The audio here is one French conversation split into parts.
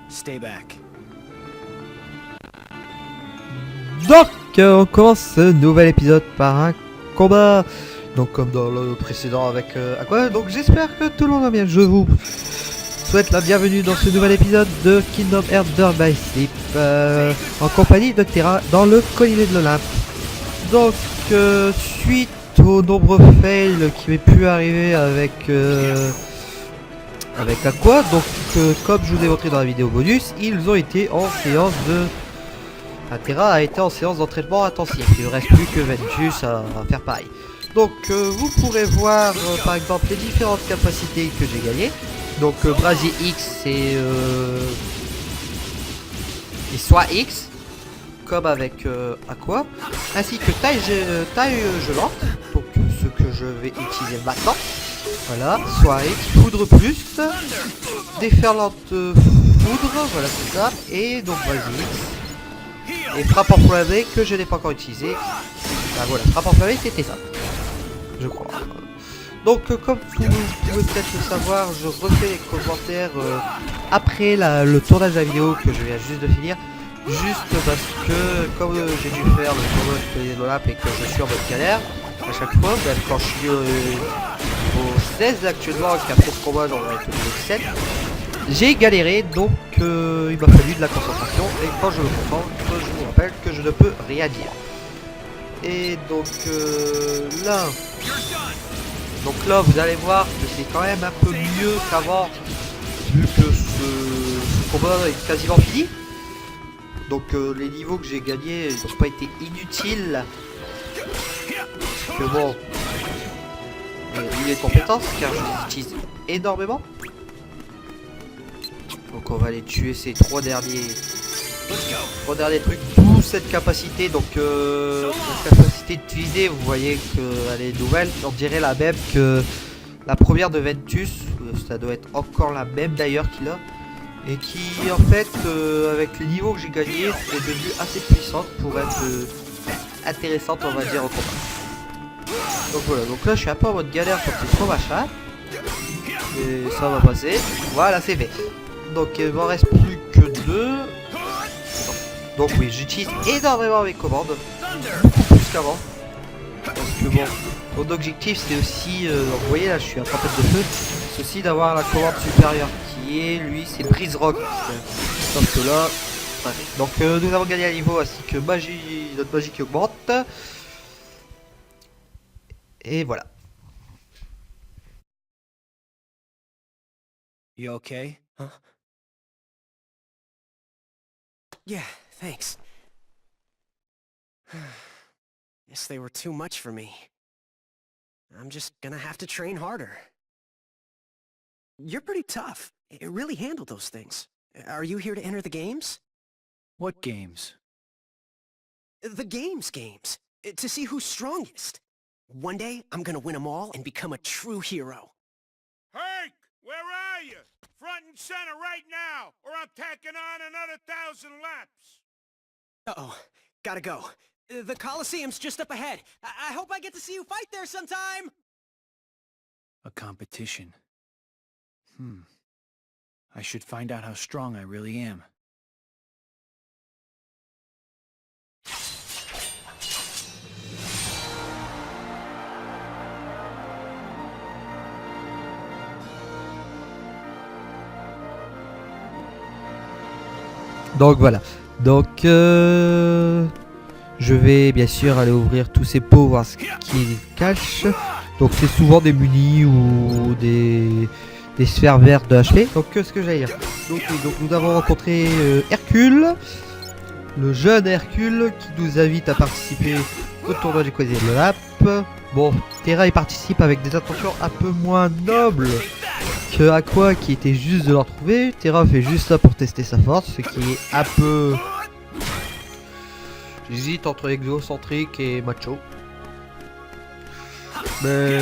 Stay back. Donc, on commence ce nouvel épisode par un combat. Donc, comme dans le précédent avec Aqua. Donc, j'espère que tout le monde va bien. Je vous souhaite la bienvenue dans ce nouvel épisode de Kingdom Hearts Birth by Sleep en compagnie de Terra dans le Colisée de l'Olympe. Donc, suite aux nombreux fails qui avaient pu arriver avec Aqua, donc comme je vous ai montré dans la vidéo bonus, ils ont été en séance de... Terra a été en séance d'entraînement intensif. Il ne reste plus que Ventus à faire pareil. Donc vous pourrez voir par exemple les différentes capacités que j'ai gagnées. Donc Brasier X et soit X, comme avec Aqua, ainsi que taille gelante, donc ce que je vais utiliser maintenant. Voilà, soit X, foudre plus, déferlante foudre, voilà c'est ça, et donc Brasier X. Et frappe enflammée que je n'ai pas encore utilisé. Bah voilà, frappe enflammée c'était ça, je crois. Donc comme vous pouvez peut-être le savoir, je refais les commentaires après le tournage de la vidéo que je viens juste de finir. Juste parce que comme j'ai dû faire le tournoi de l'Olympe et que je suis en mode galère à chaque fois, même quand je suis au 16 actuellement, qu'après ce combat j'en ai été au 17, j'ai galéré, donc il m'a fallu de la concentration, et quand je me concentre, je vous rappelle que je ne peux rien dire. Et donc là vous allez voir que c'est quand même un peu mieux qu'avant, vu que ce combat est quasiment fini. Donc les niveaux que j'ai gagnés n'ont pas été inutiles. Que bon, il est compétence car je les utilise énormément. Donc on va aller tuer ces trois derniers trucs. D'où cette capacité. Donc la capacité d'utiliser, vous voyez qu'elle est nouvelle. On dirait la même que la première de Ventus. Ça doit être encore la même d'ailleurs qu'il a. Et qui en fait avec les niveaux que j'ai gagnés est devenue assez puissante pour être intéressante on va dire au combat. Donc voilà, donc là je suis un peu en mode galère pour ces trois machins. Et ça va passer. Voilà, c'est fait. Donc il m'en reste plus que deux. Donc oui, j'utilise énormément mes commandes. Beaucoup plus qu'avant. Parce que bon, mon objectif c'est aussi, vous voyez là je suis à tempête de feu. C'est aussi d'avoir la commande supérieure qui est, lui c'est Brise Rock. Sauf que là, bref. Donc nous avons gagné un niveau ainsi que magie, notre magie qui augmente. Et voilà. You okay? Huh? Yeah, thanks. Guess they were too much for me. I'm just gonna have to train harder. You're pretty tough. You really handled those things. Are you here to enter the games? What games? The games. To see who's strongest. One day, I'm gonna win them all and become a true hero. Herc, where are you? Front and center right now, or I'm tacking on another 1,000 laps. Uh-oh. Gotta go. The Coliseum's just up ahead. I hope I get to see you fight there sometime! A competition. I should find out how strong I really am. Donc voilà. Donc je vais bien sûr aller ouvrir tous ces pots, voir ce qu'ils cachent. Donc c'est souvent des munis ou des sphères vertes de HP. Donc ce que j'allais dire. Donc nous avons rencontré Hercule, le jeune Hercule qui nous invite à participer au tournoi du Colisée de l'Olympe. Bon, Terra y participe avec des intentions un peu moins nobles que Aqua qui était juste de le retrouver. Terra fait juste ça pour tester sa force, ce qui est un peu... J'hésite entre exocentrique et macho. Mais...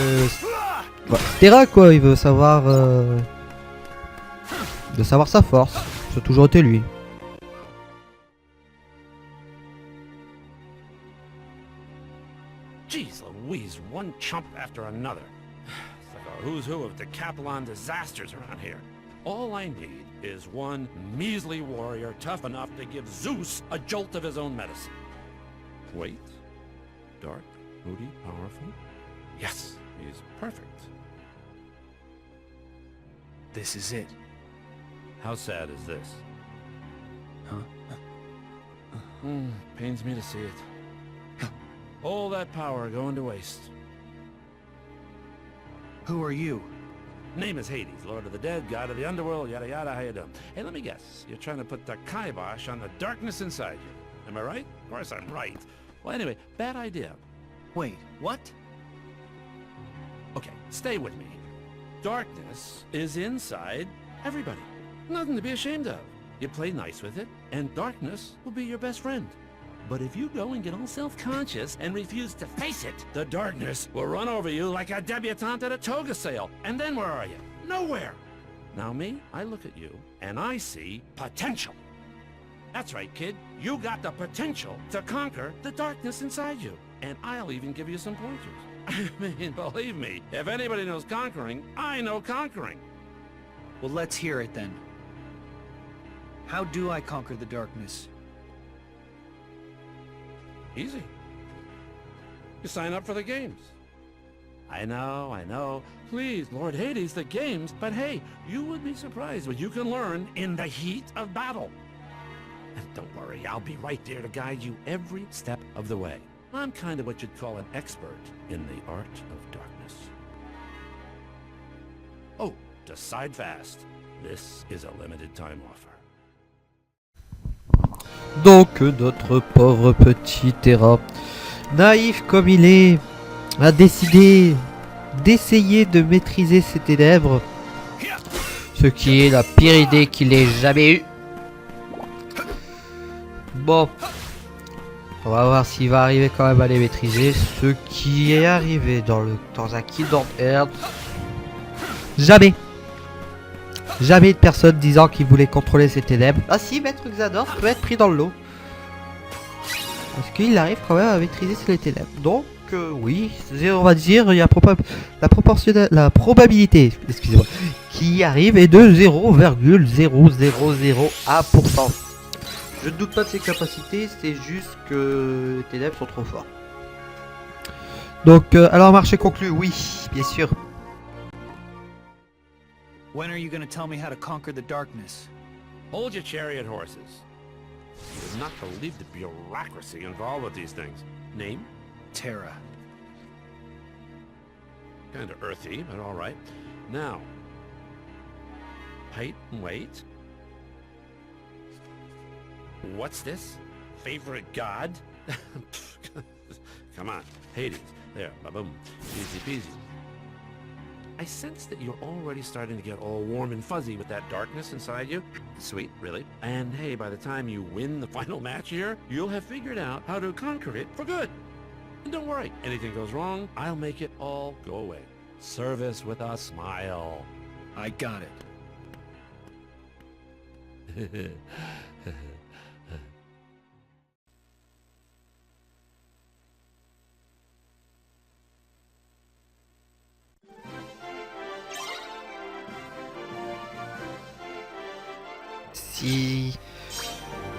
Voilà. Terra quoi, il veut savoir... de savoir sa force. Ça a toujours été lui. Jeez Louise, one chump after another. It's like a who's who of Decathlon disasters around here. All I need is one measly warrior tough enough to give Zeus a jolt of his own medicine. Wait. Dark, moody, powerful. Yes, he's perfect. This is it. How sad is this? Huh? Pains me to see it. All that power going to waste. Who are you? Name is Hades, Lord of the Dead, God of the Underworld, yada yada, how you doing? Hey, let me guess. You're trying to put the kibosh on the darkness inside you. Am I right? Of course I'm right. Well, anyway, bad idea. Wait, what? Okay, stay with me. Darkness is inside everybody. Nothing to be ashamed of. You play nice with it, and darkness will be your best friend. But if you go and get all self-conscious and refuse to face it, the darkness will run over you like a debutante at a toga sale. And then where are you? Nowhere. Now me, I look at you, and I see potential. That's right, kid. You got the potential to conquer the darkness inside you. And I'll even give you some pointers. I mean, believe me, if anybody knows conquering, I know conquering. Well, let's hear it then. How do I conquer the darkness? Easy. You sign up for the games. I know. Please, Lord Hades, the games. But hey, you would be surprised what you can learn in the heat of battle. And don't worry, I'll be right there to guide you every step of the way. I'm kind of what you'd call an expert in the art of darkness. Oh, decide fast. This is a limited time offer. Donc notre pauvre petit Terra, naïf comme il est, a décidé d'essayer de maîtriser ses ténèbres, ce qui est la pire idée qu'il ait jamais eue. Bon, on va voir s'il va arriver quand même à les maîtriser, ce qui est arrivé dans un Kingdom Hearts. Jamais de personne disant qu'il voulait contrôler ses ténèbres. Ah si, Maître Xanor peut être pris dans le lot. Parce qu'il arrive quand même à maîtriser ses ténèbres. Donc oui, on va dire il y a la probabilité, excusez-moi, qui arrive est de 0,0001%. Je ne doute pas de ses capacités, c'est juste que les ténèbres sont trop forts. Donc alors marché conclu, oui, bien sûr. When are you gonna tell me how to conquer the darkness? Hold your chariot horses. You would not believe the bureaucracy involved with these things. Name? Terra. Kind of earthy, but all right. Now, height and weight. What's this? Favorite god? Come on, Hades. There, ba-boom. Easy peasy. I sense that you're already starting to get all warm and fuzzy with that darkness inside you. Sweet, really. And hey, by the time you win the final match here, you'll have figured out how to conquer it for good. And don't worry, anything goes wrong, I'll make it all go away. Service with a smile. I got it. Si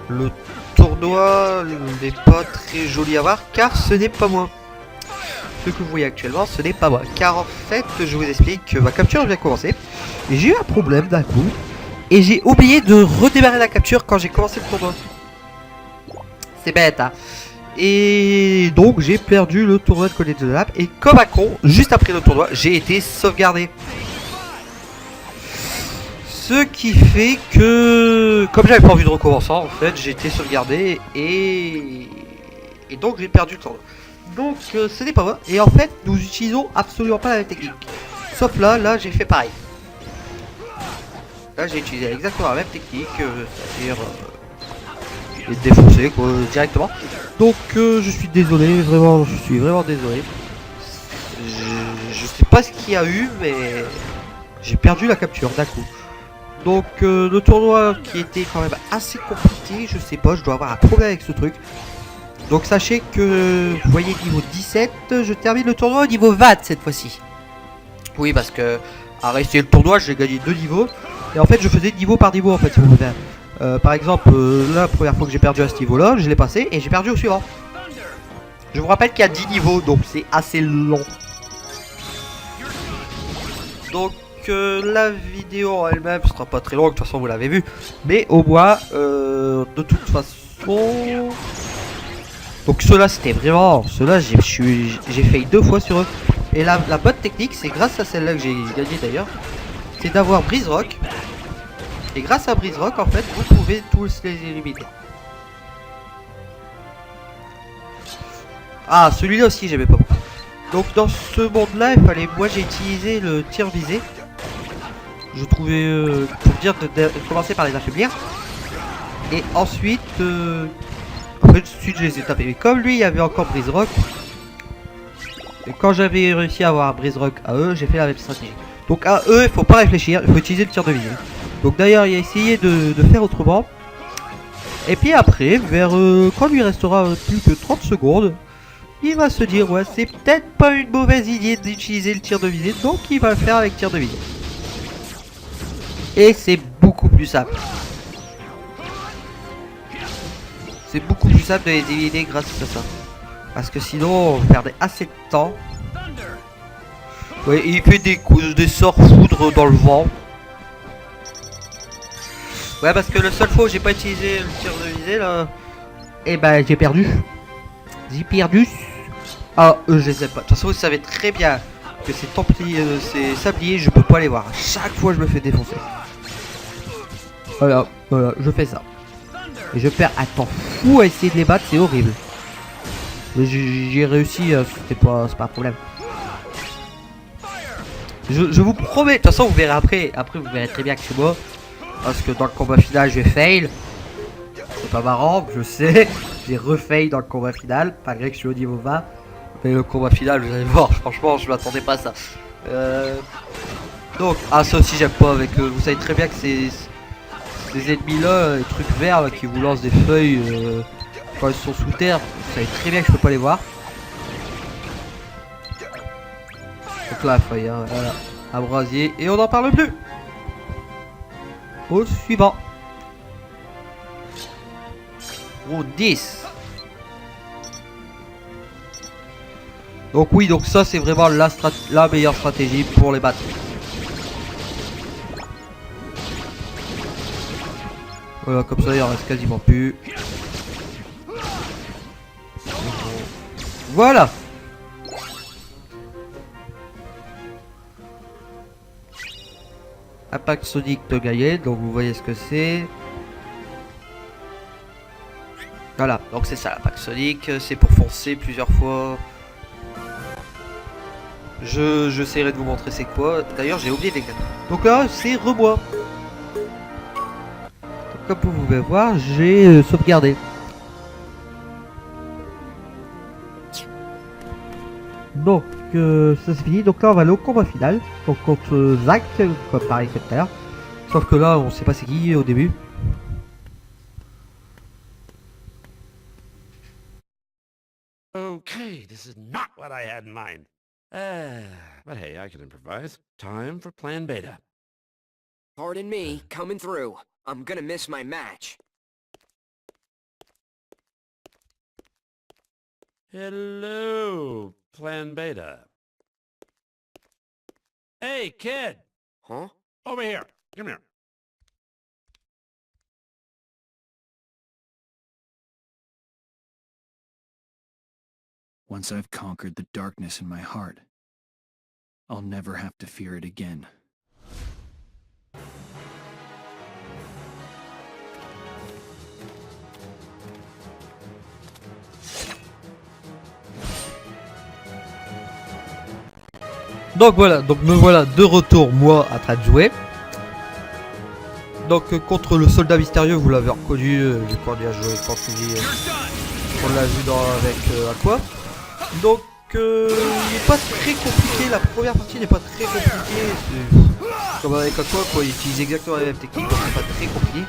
le tournoi n'est pas très joli à voir, car ce n'est pas moi. Ce que vous voyez actuellement, ce n'est pas moi. Car en fait, je vous explique que ma capture vient de commencer. Et j'ai eu un problème d'un coup. Et j'ai oublié de redémarrer la capture quand j'ai commencé le tournoi. C'est bête, hein. Et donc j'ai perdu le tournoi de Colette de la Lap. Et comme un con, juste après le tournoi, j'ai été sauvegardé. Ce qui fait que, comme j'avais pas envie de recommencer, en fait, j'ai été sauvegardé et donc j'ai perdu le tournoi. Donc ce n'est pas vrai. Et en fait, nous utilisons absolument pas la même technique. Sauf là j'ai fait pareil. Là j'ai utilisé exactement la même technique, c'est-à-dire les défoncer quoi, directement. Donc je suis désolé, vraiment, je suis vraiment désolé. Je sais pas ce qu'il y a eu, mais j'ai perdu la capture d'un coup. Donc le tournoi qui était quand même assez compliqué, je sais pas, je dois avoir un problème avec ce truc. Donc sachez que, vous voyez niveau 17, je termine le tournoi au niveau 20 cette fois-ci. Oui parce que, à rester le tournoi, j'ai gagné 2 niveaux. Et en fait je faisais niveau par niveau en fait si vous voulez. Par exemple la première fois que j'ai perdu à ce niveau là, je l'ai passé et j'ai perdu au suivant. Je vous rappelle qu'il y a 10 niveaux donc c'est assez long. Donc la vidéo en elle-même sera pas très longue, de toute façon vous l'avez vu. Mais au moins de toute façon... Donc ceux-là c'était vraiment... Ceux-là j'ai fail 2 fois sur eux. Et la bonne technique, c'est grâce à celle-là que j'ai gagné d'ailleurs, c'est d'avoir Brise Rock. Et grâce à Brise Rock en fait vous pouvez tous les éliminer. Ah celui-là aussi j'aimais pas beaucoup. Donc dans ce monde-là il fallait... Moi j'ai utilisé le tir visé. Je trouvais pour dire de commencer par les affaiblir. Et ensuite ensuite je les ai tapés. Mais comme lui il y avait encore Brise Rock, et quand j'avais réussi à avoir Brise Rock à eux, j'ai fait la même stratégie. Donc à eux il faut pas réfléchir, il faut utiliser le tir de visée. Donc d'ailleurs il a essayé de faire autrement. Et puis après vers quand il lui restera plus que 30 secondes, il va se dire ouais c'est peut-être pas une mauvaise idée d'utiliser le tir de visée. Donc il va le faire avec tir de visée. Et c'est beaucoup plus simple. C'est beaucoup plus simple de les éliminer grâce à ça. Parce que sinon on perdait assez de temps. Ouais, il fait des sorts foudre dans le vent. Ouais parce que le seul fois où j'ai pas utilisé le tir de visée là, et ben j'ai perdu. J'ai perdu. Ah je sais pas. De toute façon vous savez très bien que ces templiers, ces sabliers, je peux pas les voir. À chaque fois je me fais défoncer. Voilà, je fais ça. Et je perds un temps fou à essayer de les battre, c'est horrible. Mais j'ai réussi, c'est pas un problème. Je vous promets, de toute façon vous verrez après vous verrez très bien que c'est moi. Parce que dans le combat final je vais fail. C'est pas marrant, je sais. J'ai refail dans le combat final, malgré que je suis au niveau 20. Mais le combat final, vous allez voir, franchement je m'attendais pas à ça. Donc, ah ça aussi j'aime pas avec vous savez très bien que c'est... Ces ennemis là, les trucs verts là, qui vous lancent des feuilles quand ils sont sous terre, vous savez très bien que je peux pas les voir. Donc là la feuille, hein, voilà, un brasier et on n'en parle plus. Au suivant. Route 10. Donc oui, donc ça c'est vraiment la meilleure stratégie pour les battre. Voilà, comme ça il en reste quasiment plus. Voilà. Impact Sonic de gagner, donc vous voyez ce que c'est. Voilà, donc c'est ça l'impact Sonic, c'est pour foncer plusieurs fois. J'essaierai de vous montrer c'est quoi. D'ailleurs j'ai oublié les gars. Donc là c'est remois. Comme vous pouvez voir, j'ai sauvegardé. Donc ça c'est fini. Donc là on va aller au combat final. Donc contre Zack, comme pareil que tout à l'heure. Sauf que là on sait pas c'est qui au début. Okay, this is not what I had in mind. But hey, I can improvise. Time for Plan Beta. Pardon me, coming through. I'm gonna miss my match. Hello, Plan Beta. Hey, kid! Huh? Over here. Come here. Once I've conquered the darkness in my heart, I'll never have to fear it again. Donc voilà, donc me voilà de retour moi en train de jouer. Donc contre le soldat mystérieux, vous l'avez reconnu vu qu'on y a joué quand on l'a vu avec Aqua. Donc il n'est pas très compliqué, la première partie n'est pas très compliquée. Comme avec Aqua quoi, il utilise exactement la même technique, donc c'est pas très compliqué.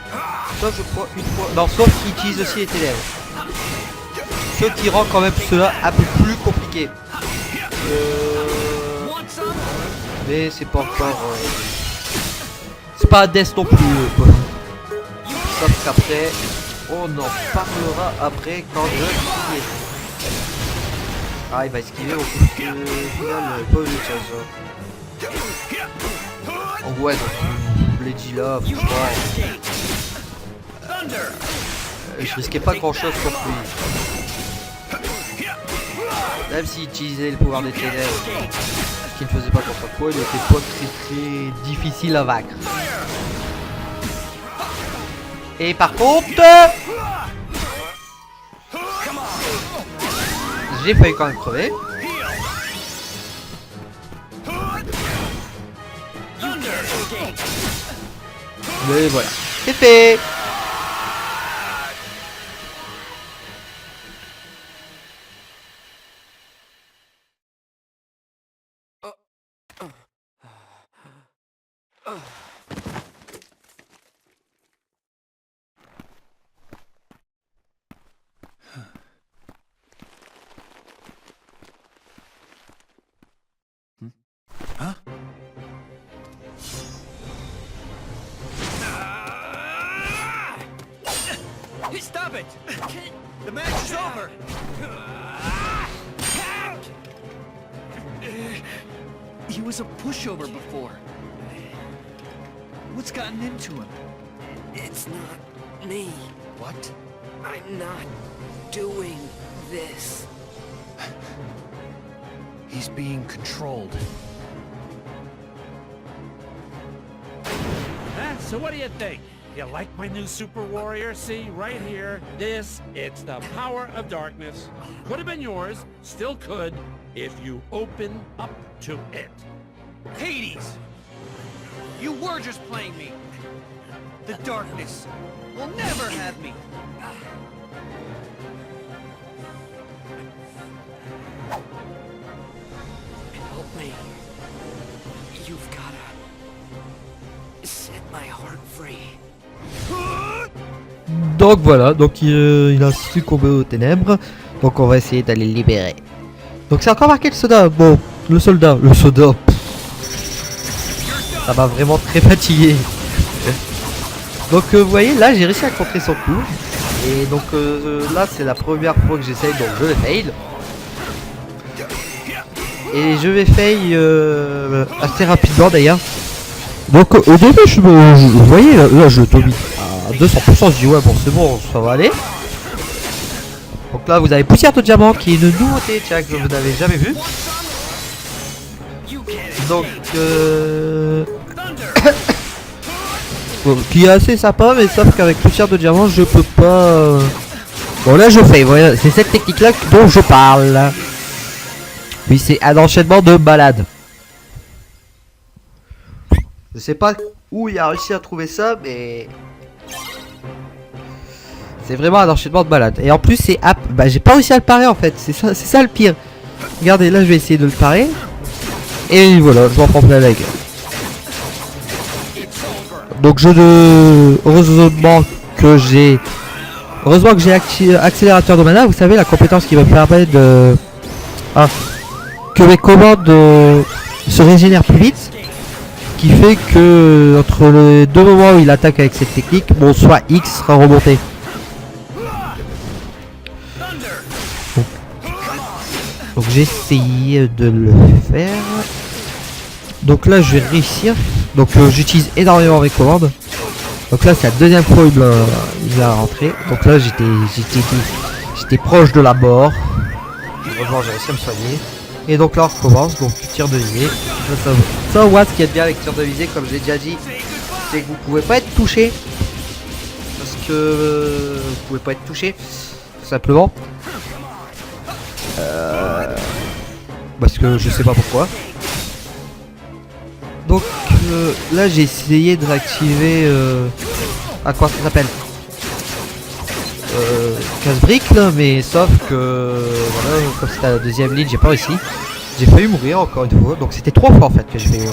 Sauf je crois une fois. Non, sauf qu'il utilise aussi les ténèbres. Ce qui rend quand même cela un peu plus compliqué. Mais c'est pas encore C'est pas Hades non plus. Sauf qu'après, on en parlera après quand je finis. Ah, il va esquiver au final, pas eu de chance. En ouais, donc, Lady là, franchement, je risquais pas grand chose contre lui. Même s'il utilisait le pouvoir des ténèbres, ce qu'il ne faisait pas contre toi, il n'était pas très difficile à vaincre. Et par contre, j'ai failli quand même crever. Mais voilà, c'est fait. Huh? Stop it! The match is over! He was a pushover before. What's gotten into him? It's not me. What? I'm not doing this. He's being controlled. So what do you think? You like my new super warrior? See, right here, it's the power of darkness. Could have been yours, still could, if you open up to it. Hades! You were just playing me! The darkness will never have me! Help me. You've gotta set my heart free. Donc voilà, donc il a succombé aux ténèbres. Donc on va essayer d'aller le libérer. Donc c'est encore marqué le soda. Bon, le soda. Ça m'a vraiment très fatigué. Donc vous voyez, là j'ai réussi à contrer son coup. Et donc là c'est la première fois que j'essaye, donc je vais fail. Et je vais fail assez rapidement d'ailleurs. Donc au début vous voyez là je tombe à 200%, je dis ouais bon c'est bon, ça va aller. Donc là vous avez poussière de diamant qui est une nouveauté, tiens, que vous n'avez jamais vu. Donc bon, qui est assez sympa, mais sauf qu'avec poussière de diamant je peux pas. Bon là je fais, voilà, c'est cette technique là dont je parle. Oui, c'est un enchaînement de balade. Je sais pas où il a réussi à trouver ça, mais c'est vraiment un enchaînement de balade. Et en plus c'est bah j'ai pas réussi à le parer en fait, c'est ça le pire. Regardez, là je vais essayer de le parer. Et voilà, je m'en prends plein la gueule. Donc heureusement que j'ai accélérateur de mana, vous savez, la compétence qui me permet de que mes commandes se régénèrent plus vite. Qui fait que entre les deux moments où il attaque avec cette technique, mon soit X sera remonté. Donc j'ai essayé de le faire. Donc là je vais réussir. Donc j'utilise énormément mes commandes. Donc là c'est la deuxième fois où il m'a rentré. Donc là j'étais proche de la mort. Heureusement j'ai réussi à me soigner. Et donc là on recommence, donc tir de visée. Ça ce qui est bien avec tir de visée, comme je l'ai déjà dit, c'est que vous pouvez pas être touché. Parce que vous pouvez pas être touché, tout simplement. Parce que je sais pas pourquoi. Donc là j'ai essayé de réactiver à quoi ça s'appelle, casse-brique là, mais sauf que voilà, comme c'était la deuxième ligne, j'ai pas réussi. J'ai failli mourir encore une fois, donc c'était 3 fois en fait que j'ai fait.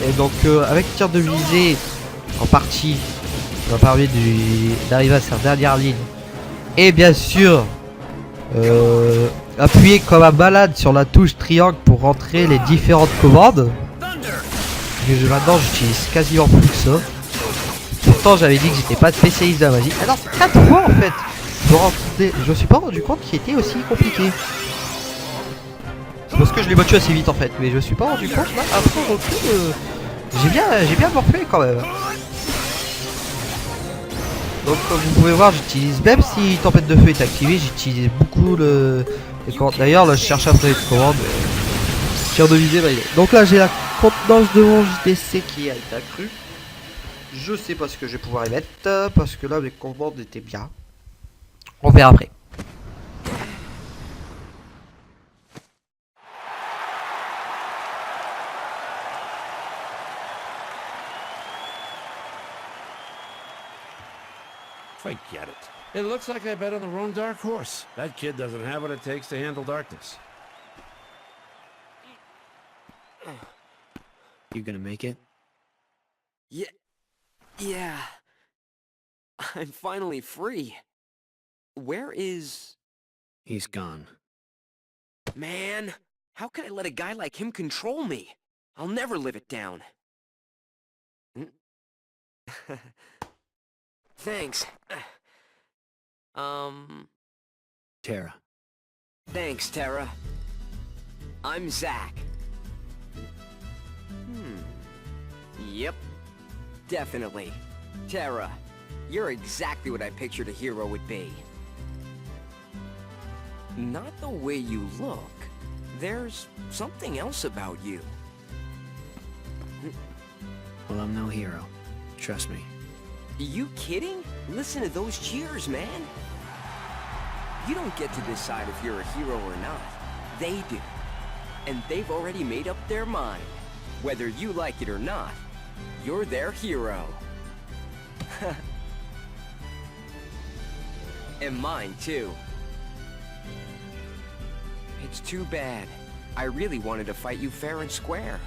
Et donc avec tir de visée en partie, ça m'a permis d'arriver à cette dernière ligne. Et bien sûr appuyer comme un malade sur la touche triangle pour rentrer les différentes commandes. maintenant j'utilise quasiment plus que ça. Pourtant j'avais dit que j'étais pas spécialiste de la magie. Alors c'est 4 fois en fait. Je me suis pas rendu compte qu'il était aussi compliqué. C'est parce que je l'ai battu assez vite en fait, mais je me suis pas rendu compte là. Après on recule, j'ai bien morflé quand même. Donc comme vous pouvez voir, j'utilise, même si tempête de feu est activée, j'utilise beaucoup les commandes. D'ailleurs là je cherche après les commandes. Tir de visée, bah, donc là j'ai la contenance de mon JDC qui a été accrue. Je sais pas ce que je vais pouvoir y mettre, parce que là mes commandes étaient bien. On verra après. Forget it. It looks like I bet on the wrong dark horse. That kid doesn't have what it takes to handle darkness. You gonna make it? Yeah. I'm finally free. Where is... He's gone. Man, how can I let a guy like him control me? I'll never live it down. Thanks. Tara. Thanks, Tara. I'm Zack. Yep. Definitely. Tara, you're exactly what I pictured a hero would be. Not the way you look. There's something else about you. Well, I'm no hero. Trust me. You kidding? Listen to those cheers, man. You don't get to decide if you're a hero or not. They do. And they've already made up their mind. Whether you like it or not, you're their hero. And mine, too. It's too bad. I really wanted to fight you fair and square.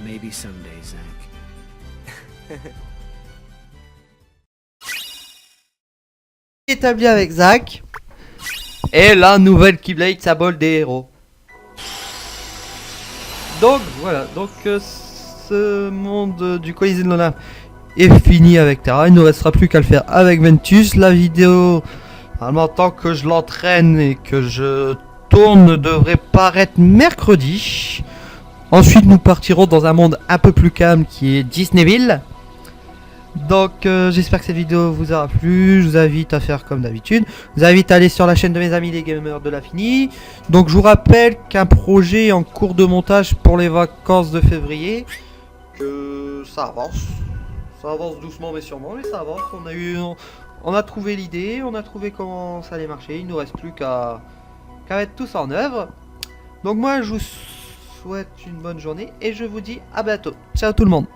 Maybe someday, Zack. Établi avec Zack. Et la nouvelle Keyblade symbole des héros. Donc voilà, donc ce monde du Colisée de l'Olympe est fini avec Terra. Il ne restera plus qu'à le faire avec Ventus. La vidéo, normalement, tant que je l'entraîne et que je tourne, devrait paraître mercredi. Ensuite nous partirons dans un monde un peu plus calme qui est Disneyville. Donc j'espère que cette vidéo vous aura plu. Je vous invite à faire comme d'habitude. Je vous invite à aller sur la chaîne de mes amis les gamers de l'infini. Donc je vous rappelle qu'un projet est en cours de montage pour les vacances de février. Que ça avance. Ça avance doucement mais sûrement, mais ça avance. On a trouvé l'idée, on a trouvé comment ça allait marcher. Il ne nous reste plus qu'à mettre tout ça en œuvre. Donc moi je vous souhaite une bonne journée et je vous dis à bientôt. Ciao tout le monde.